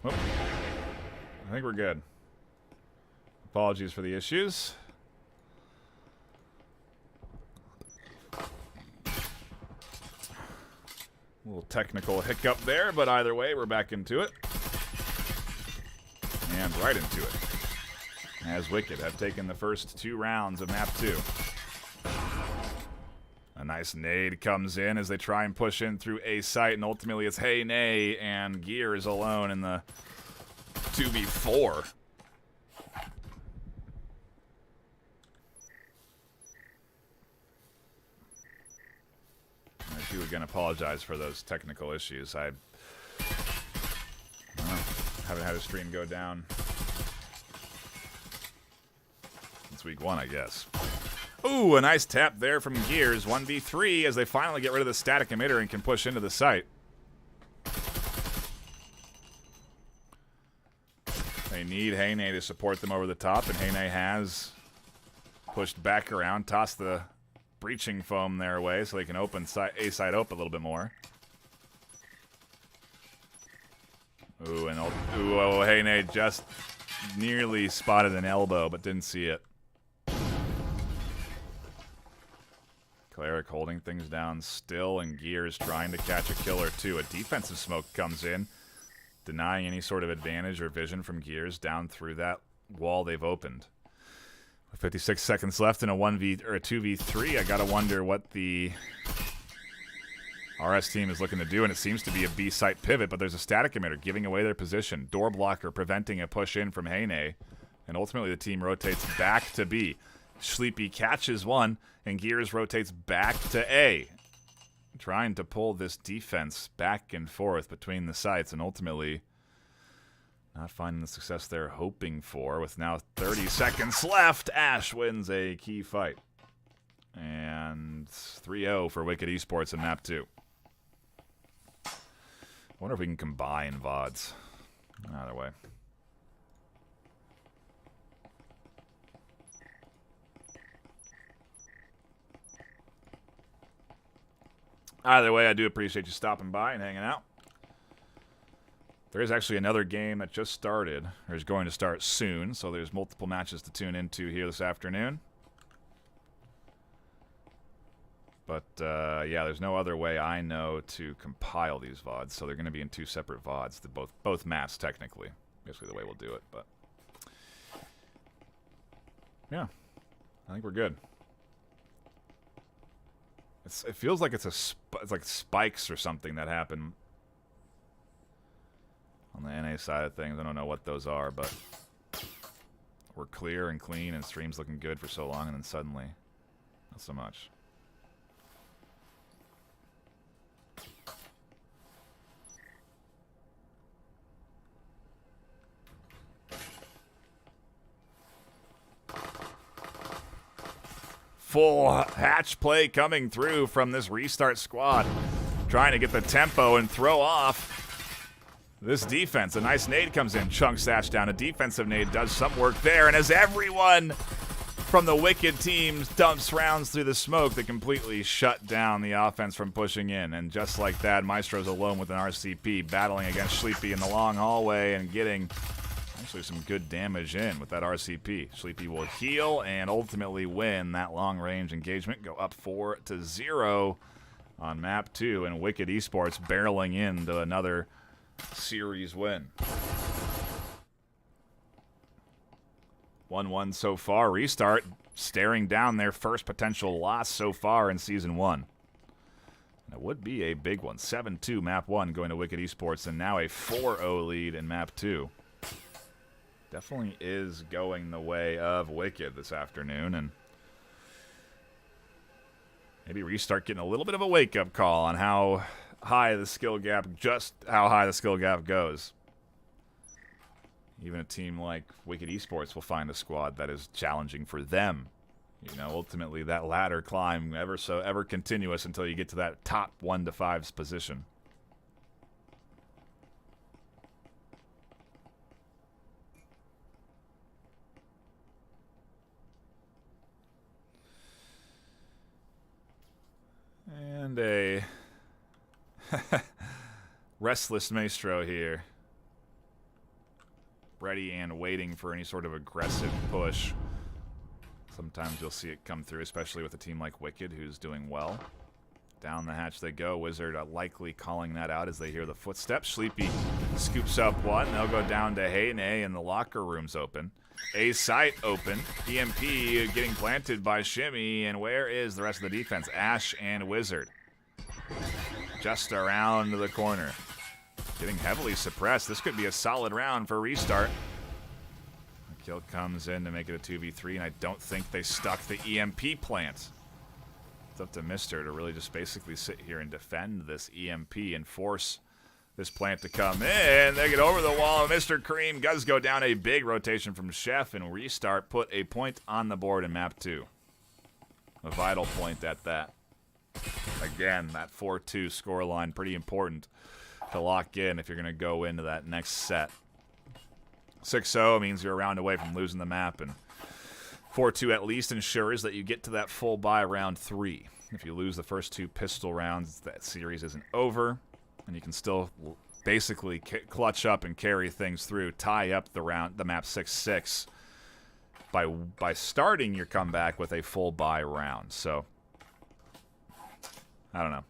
Whoop. I think we're good. Apologies for the issues. A little technical hiccup there, but either way, we're back into it. And right into it. As Wicked have taken the first 2 rounds of map 2. A nice nade comes in as they try and push in through A site, and ultimately it's Hey Nay and Gears alone in the 2v4. I do again apologize for those technical issues. I haven't had a stream go down since week 1, I guess. Ooh, a nice tap there from Gears. 1v3 as they finally get rid of the static emitter and can push into the site. They need Hey Nay to support them over the top, and Hey Nay has pushed back around, tossed the breaching foam their way so they can open A side up a little bit more. Ooh, and Hey Nay just nearly spotted an elbow, but didn't see it. Cleric holding things down still, and Gears trying to catch a kill or two. A defensive smoke comes in, denying any sort of advantage or vision from Gears down through that wall they've opened. With 56 seconds left in a 1v or a 2v3, I gotta wonder what the RS team is looking to do, and it seems to be a B site pivot, but there's a static emitter giving away their position. Door blocker preventing a push in from Hey Nay, and ultimately the team rotates back to B. Sleepy catches one, and Gears rotates back to A. Trying to pull this defense back and forth between the sites, and ultimately not finding the success they're hoping for. With now 30 seconds left, Ash wins a key fight. And 3-0 for Wicked Esports in map 2. I wonder if we can combine VODs. Either way. Either way, I do appreciate you stopping by and hanging out. There is actually another game that just started, or is going to start soon, so there's multiple matches to tune into here this afternoon. But, yeah, there's no other way I know to compile these VODs, so they're going to be in 2 separate VODs, both maps, technically. Basically the way we'll do it, but... yeah, I think we're good. It feels like it's like spikes or something that happen on the NA side of things. I don't know what those are, but we're clear and clean and stream's looking good for so long, and then suddenly, not so much. Full hatch play coming through from this restart squad. Trying to get the tempo and throw off this defense. A nice nade comes in. Chunks Ash down. A defensive nade does some work there. And as everyone from the Wicked team dumps rounds through the smoke, they completely shut down the offense from pushing in. And just like that, Maestro's alone with an RCP, battling against Sleepy in the long hallway and getting... actually some good damage in with that RCP. Sleepy will heal and ultimately win that long-range engagement. Go up 4-0 on map 2, and Wicked Esports barreling into another series win. 1-1 so far. Restart staring down their first potential loss so far in Season 1. And it would be a big one. 7-2 map 1 going to Wicked Esports, and now a 4-0 lead in map 2. Definitely is going the way of Wicked this afternoon, and maybe Restart getting a little bit of a wake-up call on how high the skill gap, just how high the skill gap goes. Even a team like Wicked Esports will find a squad that is challenging for them. You know, ultimately that ladder climb ever continuous until you get to that top 1 to 5's position. And a restless Maestro here. ready and waiting for any sort of aggressive push. Sometimes you'll see it come through, especially with a team like Wicked, who's doing well. Down the hatch they go. Wizard likely calling that out as they hear the footsteps. Sleepy scoops up one. They'll go down to Hayne, and the locker room's open. A site open. EMP getting planted by Shimmy, and where is the rest of the defense? Ash and Wizard. Just around the corner. Getting heavily suppressed. This could be a solid round for Restart. The kill comes in to make it a 2v3, and I don't think they stuck the EMP plant. It's up to Mister to really just basically sit here and defend this EMP and force this plant to come in. They get over the wall. Mr. Cream does go down. A big rotation from Chef, and Restart put a point on the board in map 2. A vital point at that. Again, that 4-2 scoreline, pretty important to lock in if you're going to go into that next set. 6-0 means you're a round away from losing the map, and 4-2 at least ensures that you get to that full buy round 3. If you lose the first 2 pistol rounds, that series isn't over, and you can still basically clutch up and carry things through, tie up the map 6-6 by starting your comeback with a full buy round. So I don't know.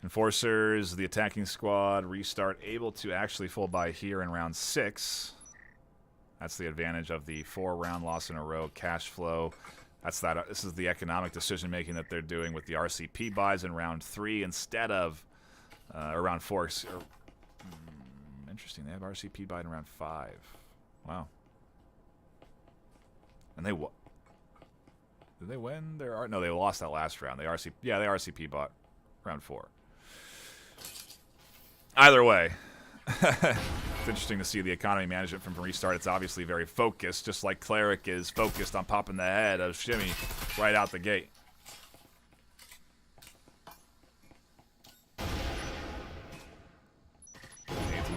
Enforcers, the attacking squad, Restart able to actually full buy here in round 6. That's the advantage of the 4-round loss in a row cash flow. This is the economic decision making that they're doing with the RCP buys in round 3 instead of around 4. Interesting. They have RCP buy in round 5. Wow. And did they win? No, they lost that last round. They RCP bought round 4. Either way, it's interesting to see the economy management from Restart. It's obviously very focused, just like Cleric is focused on popping the head of Shimmy right out the gate.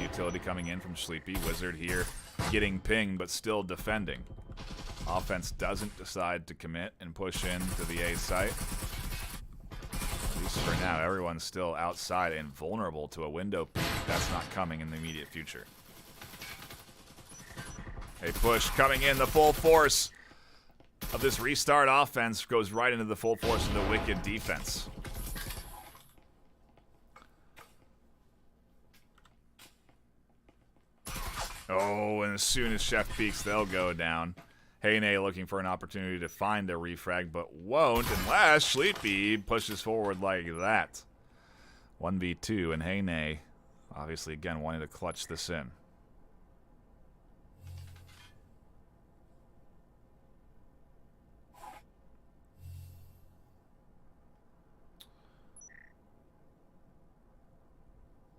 Utility coming in from Sleepy. Wizard here getting pinged, but still defending. Offense doesn't decide to commit and push into the A site. At least for now, everyone's still outside and vulnerable to a window peek. That's not coming in the immediate future. A push coming in. The full force of this Restart offense goes right into the full force of the Wicked defense. Oh, and as soon as Chef peeks, they'll go down. Hayne looking for an opportunity to find a refrag, but won't unless Sleepy pushes forward like that. 1v2, and Hayne obviously again wanting to clutch this in.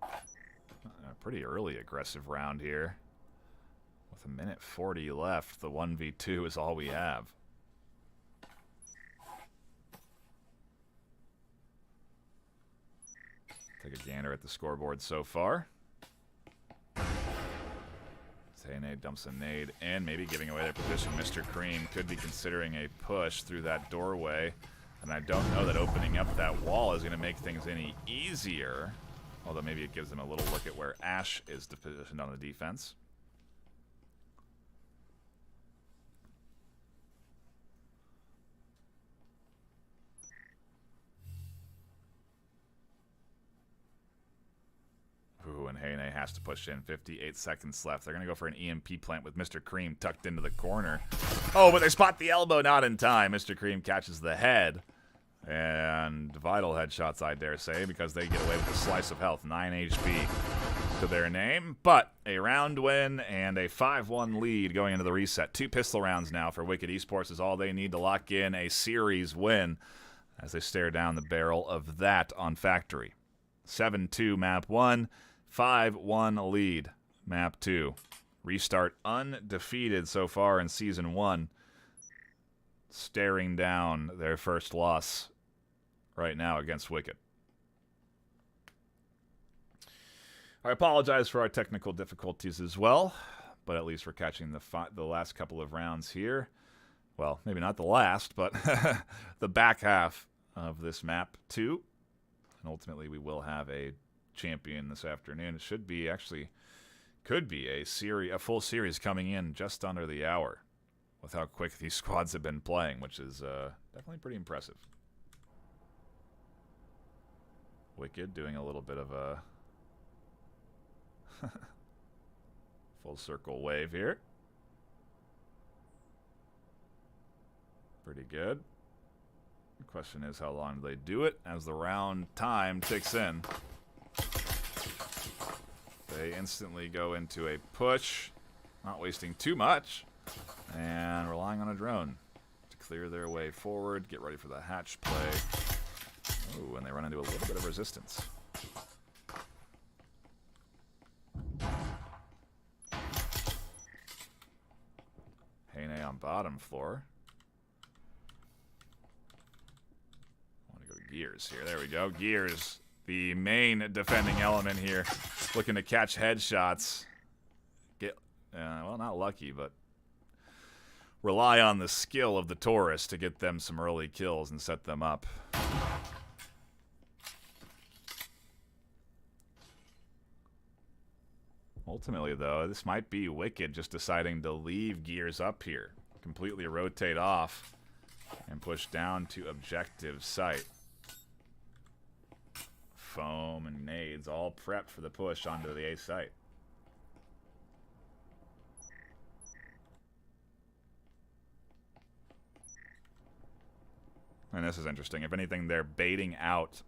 A pretty early aggressive round here. With a minute 40 left, the 1v2 is all we have. Take a gander at the scoreboard so far. Hayne dumps a nade and maybe giving away their position. Mr. Cream could be considering a push through that doorway. And I don't know that opening up that wall is going to make things any easier. Although maybe it gives them a little look at where Ash is positioned on the defense. Ooh, and Hayne has to push in. 58 seconds left. They're going to go for an EMP plant with Mr. Cream tucked into the corner. Oh, but they spot the elbow, not in time. Mr. Cream catches the head. And vital headshots, I dare say, because they get away with a slice of health. 9 HP to their name. But a round win and a 5-1 lead going into the reset. 2 pistol rounds now for Wicked Esports is all they need to lock in a series win as they stare down the barrel of that on Factory. 7-2 map 1. 5-1 lead, map 2. Restart undefeated so far in Season 1. Staring down their first loss right now against Wicked. I apologize for our technical difficulties as well, but at least we're catching the last couple of rounds here. Well, maybe not the last, but the back half of this map 2. And ultimately we will have a champion this afternoon. It should be actually could be a full series coming in just under the hour with how quick these squads have been playing, which is definitely pretty impressive. Wicked doing a little bit of a full circle wave here. Pretty good. The question is, how long do they do it as the round time ticks in? They instantly go into a push, not wasting too much, and relying on a drone to clear their way forward, get ready for the hatch play. Ooh, and they run into a little bit of resistance. Heyne on bottom floor. I want to go to Gears here. There we go. Gears, the main defending element here, looking to catch headshots. Get, well, not lucky, but rely on the skill of the Taurus to get them some early kills and set them up. Ultimately, though, this might be Wicked just deciding to leave Gears up here, completely rotate off, and push down to objective site. Foam and nades all prepped for the push onto the A site. And this is interesting. If anything, they're baiting out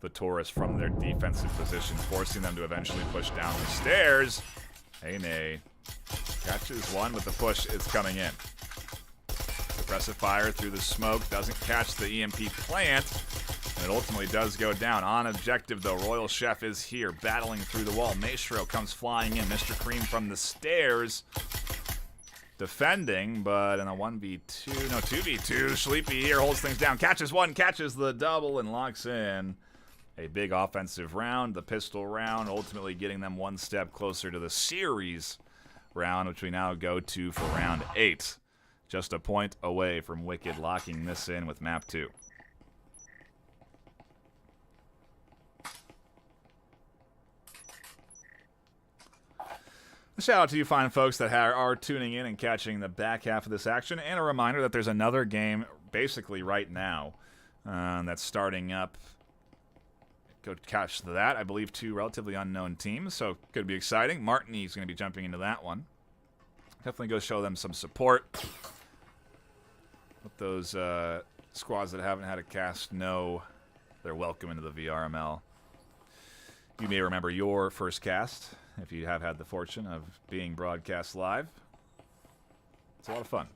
the Taurus from their defensive position, forcing them to eventually push down the stairs. Heyne catches one, but the push is coming in. Suppressive fire through the smoke doesn't catch the EMP plant, and it ultimately does go down. On objective, though, Royal Chef is here, battling through the wall. Maestro comes flying in. Mr. Cream from the stairs, defending, but in a 1v2, no, 2v2, Sleepy here holds things down. Catches one, catches the double, and locks in a big offensive round, the pistol round, ultimately getting them one step closer to the series round, which we now go to for round 8. Just a point away from Wicked locking this in with map 2. A shout out to you fine folks that are tuning in and catching the back half of this action, and a reminder that there's another game basically right now that's starting up. Go catch that. I believe 2 relatively unknown teams, so could be exciting. Martini's going to be jumping into that one. Definitely go show them some support. Let those squads that haven't had a cast know they're welcome into the VRML. You may remember your first cast if you have had the fortune of being broadcast live. It's a lot of fun.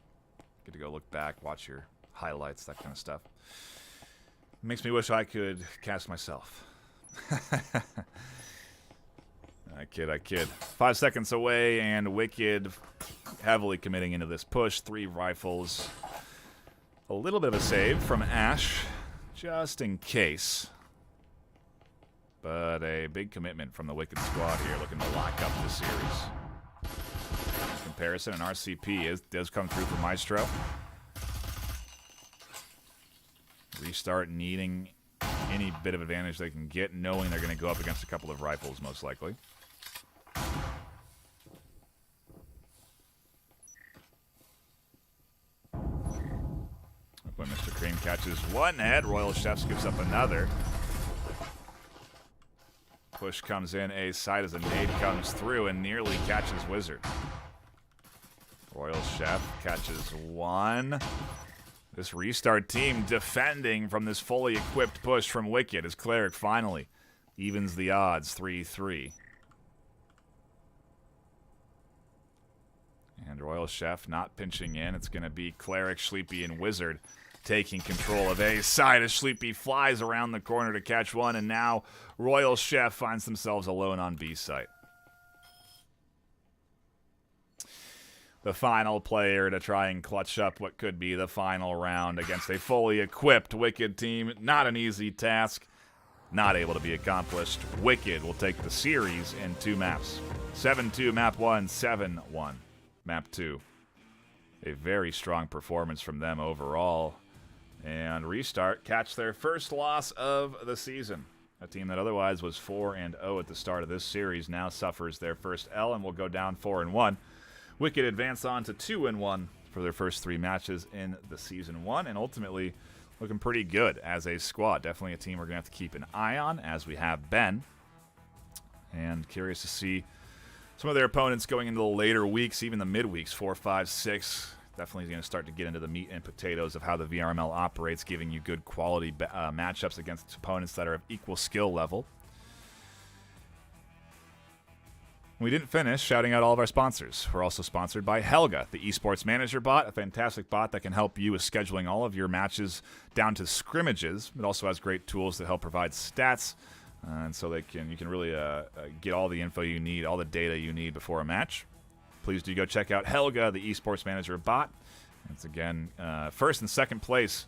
Get to go look back, watch your highlights, that kind of stuff. Makes me wish I could cast myself. I kid. 5 seconds away, and Wicked heavily committing into this push. 3 rifles. A little bit of a save from Ash, just in case. But a big commitment from the Wicked squad here, looking to lock up the series. In comparison, an RCP does come through for Maestro. Restart needing any bit of advantage they can get, knowing they're going to go up against a couple of rifles, most likely. When Mr. Cream catches one head, Royal Chefs gives up another. Push comes in A side as a nade comes through and nearly catches Wizard. Royal Chef catches one. This restart team defending from this fully equipped push from Wicked as Cleric finally evens the odds 3-3. And Royal Chef not pinching in. It's going to be Cleric, Sleepy, and Wizard taking control of A side as Sleepy flies around the corner to catch one, and now Royal Chef finds themselves alone on B site. The final player to try and clutch up what could be the final round against a fully equipped Wicked team. Not an easy task. Not able to be accomplished. Wicked will take the series in 2 maps. 7-2 map 1, 7-1 map 2. A very strong performance from them overall. And Restart catch their first loss of the season. A team that otherwise was 4-0 at the start of this series now suffers their first L and will go down 4-1. Wicked advance on to 2-1 for their first 3 matches in the Season 1, and ultimately looking pretty good as a squad. Definitely a team we're going to have to keep an eye on, as we have been. And curious to see some of their opponents going into the later weeks, even the midweeks, 4, 5, 6. Definitely going to start to get into the meat and potatoes of how the VRML operates, giving you good quality matchups against opponents that are of equal skill level. We didn't finish shouting out all of our sponsors. We're also sponsored by Helga, the Esports Manager bot, a fantastic bot that can help you with scheduling all of your matches down to scrimmages. It also has great tools that help provide stats, and so you can really get all the info you need, all the data you need before a match. Please do go check out Helga, the Esports Manager bot. It's again, first and second place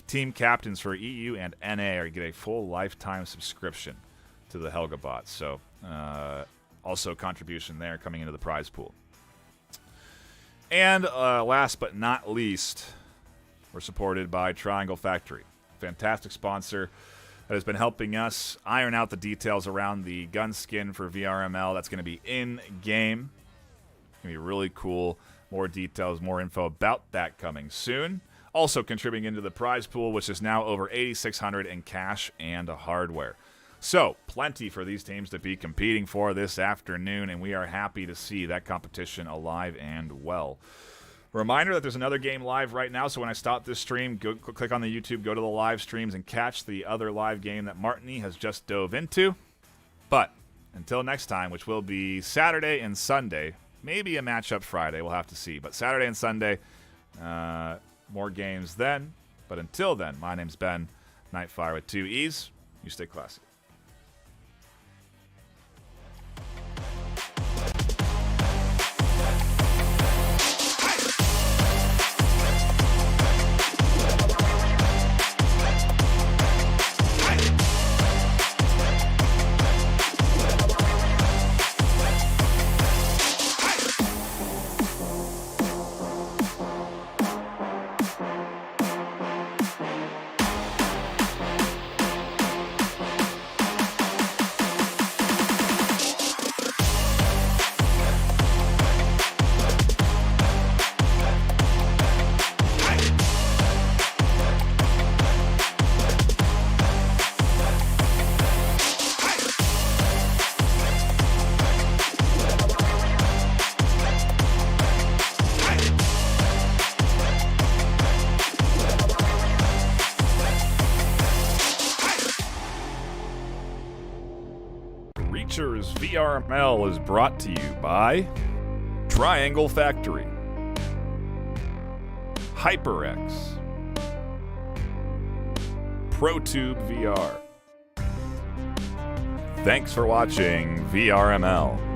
team captains for EU and NA are get a full lifetime subscription to the Helga bot. So also contribution there coming into the prize pool. And last but not least, we're supported by Triangle Factory, fantastic sponsor that has been helping us iron out the details around the gun skin for VRML. That's going to be in-game. Going to be really cool. More details, more info about that coming soon. Also contributing into the prize pool, which is now over 8,600 in cash and hardware. So, plenty for these teams to be competing for this afternoon, and we are happy to see that competition alive and well. Reminder that there's another game live right now, so when I stop this stream, go click on the YouTube, go to the live streams, and catch the other live game that Martini has just dove into. But until next time, which will be Saturday and Sunday, maybe a matchup Friday, we'll have to see. But Saturday and Sunday, more games then. But until then, my name's Ben, Nightfire with 2 E's. You stay classy. VRML is brought to you by Triangle Factory, HyperX, ProTube VR. Thanks for watching VRML.